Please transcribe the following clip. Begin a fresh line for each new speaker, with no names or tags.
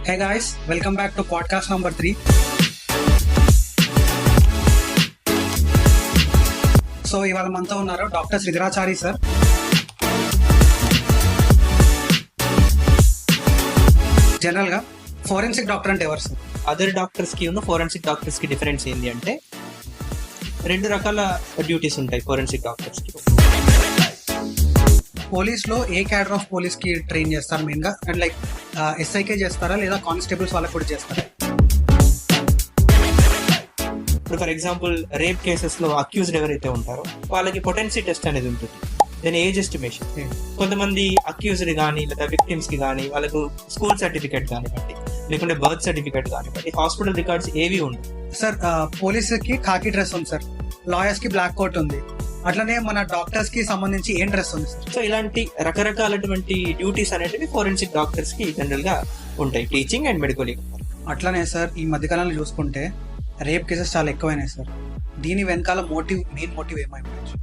Hey guys, welcome back to podcast number 3. So ఇవాళ మనతో ఉన్నారు డాక్టర్ శ్రీధరాచారి సార్. జనరల్ గా ఫోరెన్సిక్ డాక్టర్ అంటే ఎవరు సార్?
అదర్ డాక్టర్స్ కి ఫోరెన్సిక్ డాక్టర్స్ కి డిఫరెన్స్ ఏంటి అంటే రెండు రకాల డ్యూటీస్ ఉంటాయి ఫోరెన్సిక్ డాక్టర్స్ కి.
పోలీస్ లో ఏ క్యాడర్ ఆఫ్ పోలీస్ కి ట్రైన్ చేస్తారు మెయిన్ గా? అండ్ లైక్ ఎస్ఐకే చేస్తారా లేదా కానిస్టేబుల్స్ వాళ్ళకి కూడా చేస్తారా?
ఇప్పుడు ఫర్ ఎగ్జాంపుల్ రేప్ కేసెస్ లో అక్యూజ్డ్ ఎవరైతే ఉంటారో వాళ్ళకి పొటెన్సీ టెస్ట్ అనేది ఉంటుంది, దాని ఏజ్ ఎస్టిమేషన్. కొంతమంది అక్యూజ్డ్ కానీ లేదా విక్టిమ్స్ కి కానీ వాళ్ళకు స్కూల్ సర్టిఫికేట్ కానివ్వండి లేకుంటే బర్త్ సర్టిఫికేట్ కానివ్వండి హాస్పిటల్ రికార్డ్స్ ఏవి ఉండవు.
సార్ పోలీస్ కి ఖాకీ డ్రెస్ ఉంది సార్, లాయర్స్ కి బ్లాక్ కోట్ ఉంది, అట్లనే మన డాక్టర్స్ కి సంబంధించి ఏం డ్రెస్ ఉంది సార్?
సో ఇలాంటి రకరకాలటువంటి డ్యూటీస్ అనేటివి ఫోరెన్సిక్ డాక్టర్స్ కి జనరల్ గా ఉంటాయి, టీచింగ్ అండ్ మెడికల్.
అట్లనే సార్ ఈ మధ్యకాలంలో చూసుకుంటే రేప్ కేసెస్ చాలా ఎక్కువైనాయి సార్. దీని వెనకాల మెయిన్ మోటివ్ ఏమైపోవచ్చు?